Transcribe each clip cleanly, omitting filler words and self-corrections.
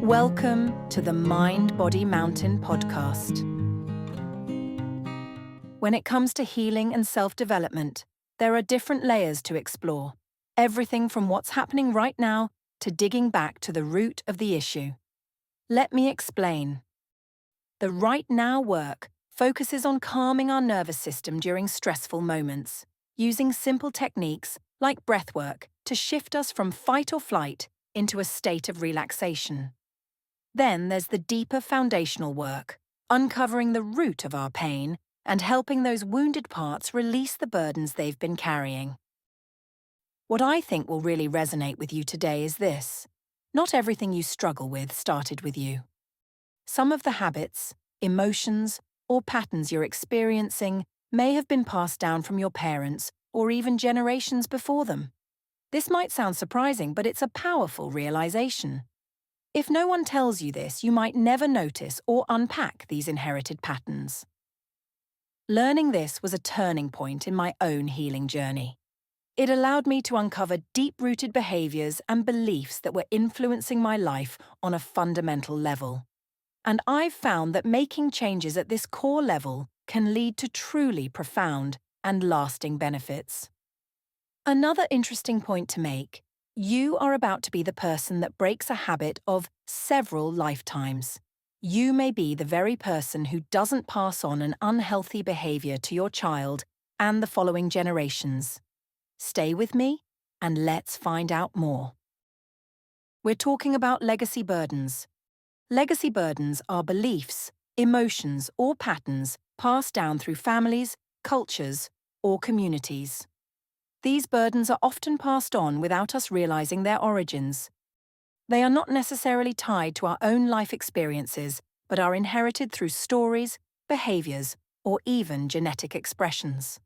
Welcome to the Mind Body Mountain podcast. When it comes to healing and self-development, there are different layers to explore. Everything from what's happening right now to digging back to the root of the issue. Let me explain. The right now work focuses on calming our nervous system during stressful moments, using simple techniques like breathwork to shift us from fight or flight into a state of relaxation. Then there's the deeper foundational work, uncovering the root of our pain and helping those wounded parts release the burdens they've been carrying. What I think will really resonate with you today is this. Not everything you struggle with started with you. Some of the habits, emotions, or patterns you're experiencing may have been passed down from your parents or even generations before them. This might sound surprising, but it's a powerful realization. If no one tells you this, you might never notice or unpack these inherited patterns. Learning this was a turning point in my own healing journey. It allowed me to uncover deep-rooted behaviors and beliefs that were influencing my life on a fundamental level. And I've found that making changes at this core level can lead to truly profound and lasting benefits. Another interesting point to make: you are about to be the person that breaks a habit of several lifetimes. You may be the very person who doesn't pass on an unhealthy behavior to your child and the following generations. Stay with me, and let's find out more. We're talking about legacy burdens. Legacy burdens are beliefs, emotions, or patterns passed down through families, cultures, or communities. These burdens are often passed on without us realizing their origins. They are not necessarily tied to our own life experiences, but are inherited through stories, behaviors, or even genetic expressions.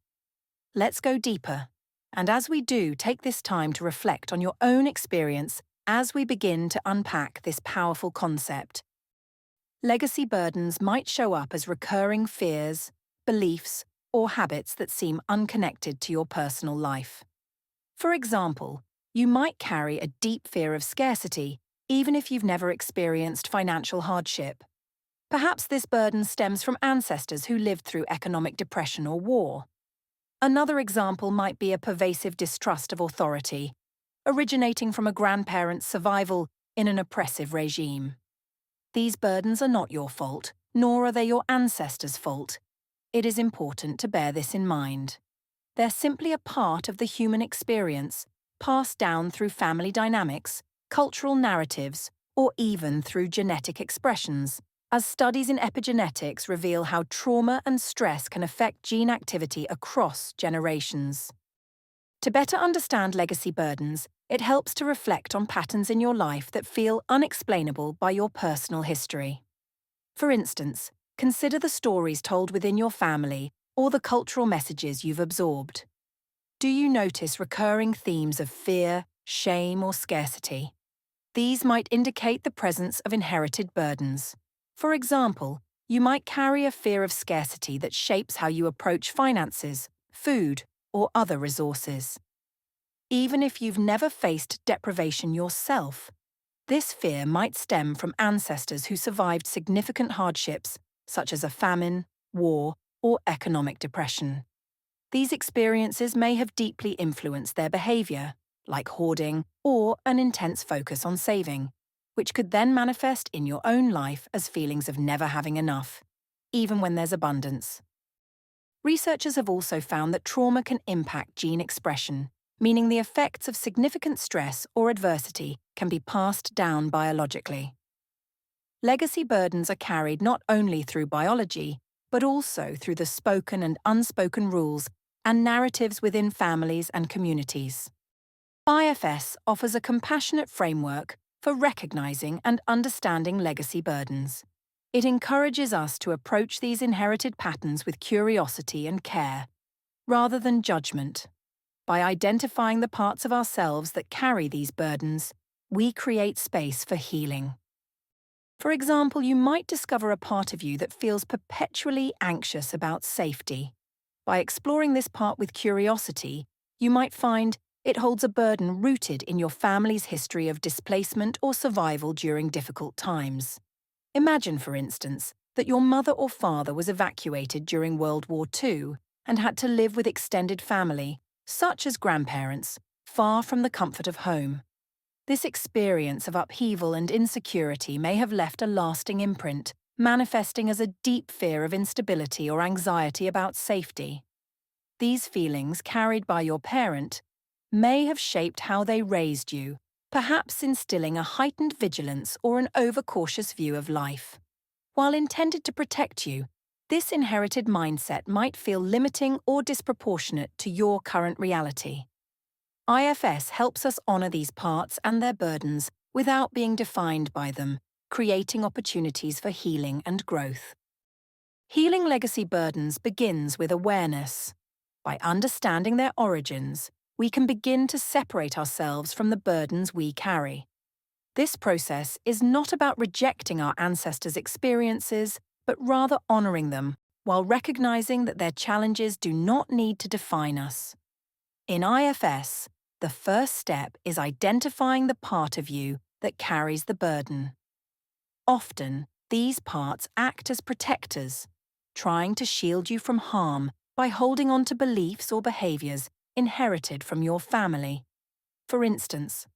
Let's go deeper, and as we do, take this time to reflect on your own experience as we begin to unpack this powerful concept. Legacy burdens might show up as recurring fears, beliefs, or habits that seem unconnected to your personal life. For example, you might carry a deep fear of scarcity, even if you've never experienced financial hardship. Perhaps this burden stems from ancestors who lived through economic depression or war. Another example might be a pervasive distrust of authority, originating from a grandparent's survival in an oppressive regime. These burdens are not your fault, nor are they your ancestors' fault. It is important to bear this in mind. They're simply a part of the human experience, passed down through family dynamics, cultural narratives, or even through genetic expressions, as studies in epigenetics reveal how trauma and stress can affect gene activity across generations. To better understand legacy burdens, it helps to reflect on patterns in your life that feel unexplainable by your personal history. For instance, consider the stories told within your family or the cultural messages you've absorbed. Do you notice recurring themes of fear, shame, or scarcity? These might indicate the presence of inherited burdens. For example, you might carry a fear of scarcity that shapes how you approach finances, food, or other resources. Even if you've never faced deprivation yourself, this fear might stem from ancestors who survived significant hardships such as a famine, war, or economic depression. These experiences may have deeply influenced their behavior, like hoarding or an intense focus on saving, which could then manifest in your own life as feelings of never having enough, even when there's abundance. Researchers have also found that trauma can impact gene expression, meaning the effects of significant stress or adversity can be passed down biologically. Legacy burdens are carried not only through biology, but also through the spoken and unspoken rules and narratives within families and communities. IFS offers a compassionate framework for recognizing and understanding legacy burdens. It encourages us to approach these inherited patterns with curiosity and care, rather than judgment. By identifying the parts of ourselves that carry these burdens, we create space for healing. For example, you might discover a part of you that feels perpetually anxious about safety. By exploring this part with curiosity, you might find It holds a burden rooted in your family's history of displacement or survival during difficult times. Imagine, for instance, that your mother or father was evacuated during World War II and had to live with extended family, such as grandparents, far from the comfort of home. This experience of upheaval and insecurity may have left a lasting imprint, manifesting as a deep fear of instability or anxiety about safety. These feelings, carried by your parent, may have shaped how they raised you, perhaps instilling a heightened vigilance or an overcautious view of life. While intended to protect you, this inherited mindset might feel limiting or disproportionate to your current reality. IFS helps us honor these parts and their burdens without being defined by them, creating opportunities for healing and growth. Healing legacy burdens begins with awareness. By understanding their origins, we can begin to separate ourselves from the burdens we carry. This process is not about rejecting our ancestors' experiences, but rather honoring them, while recognizing that their challenges do not need to define us. In IFS, the first step is identifying the part of you that carries the burden. Often, these parts act as protectors, trying to shield you from harm by holding on to beliefs or behaviors inherited from your family. For instance,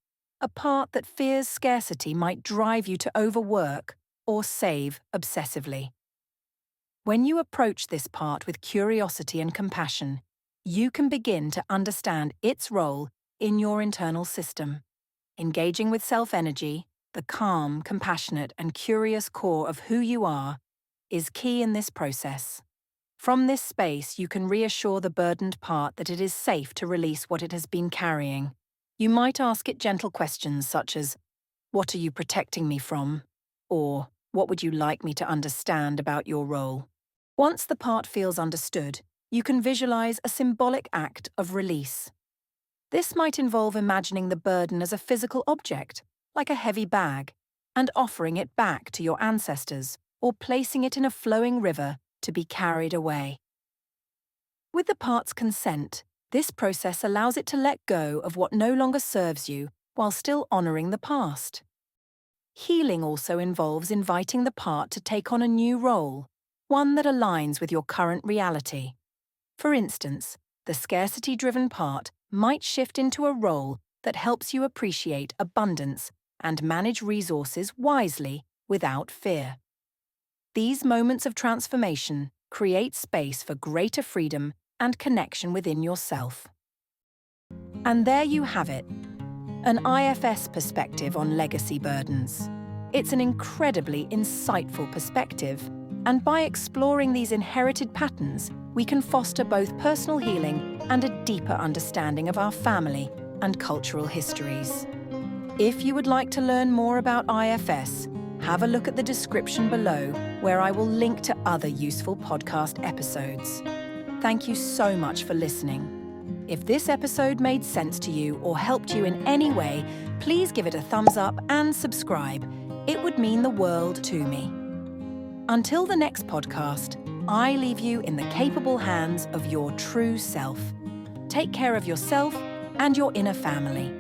a part that fears scarcity might drive you to overwork or save obsessively. When you approach this part with curiosity and compassion, you can begin to understand its role in your internal system. Engaging with self-energy, the calm, compassionate, and curious core of who you are, is key in this process. From this space, you can reassure the burdened part that it is safe to release what it has been carrying. You might ask it gentle questions such as, "What are you protecting me from?" Or, "What would you like me to understand about your role?" Once the part feels understood, you can visualize a symbolic act of release. This might involve imagining the burden as a physical object, like a heavy bag, and offering it back to your ancestors or placing it in a flowing river to be carried away. With the part's consent, this process allows it to let go of what no longer serves you while still honoring the past. Healing also involves inviting the part to take on a new role, one that aligns with your current reality. For instance, the scarcity-driven part might shift into a role that helps you appreciate abundance and manage resources wisely without fear. These moments of transformation create space for greater freedom and connection within yourself. And there you have it, an IFS perspective on legacy burdens. It's an incredibly insightful perspective, and by exploring these inherited patterns, we can foster both personal healing and a deeper understanding of our family and cultural histories. If you would like to learn more about IFS, have a look at the description below, where I will link to other useful podcast episodes. Thank you so much for listening. If this episode made sense to you or helped you in any way, please give it a thumbs up and subscribe. It would mean the world to me. Until the next podcast, I leave you in the capable hands of your true self. Take care of yourself and your inner family.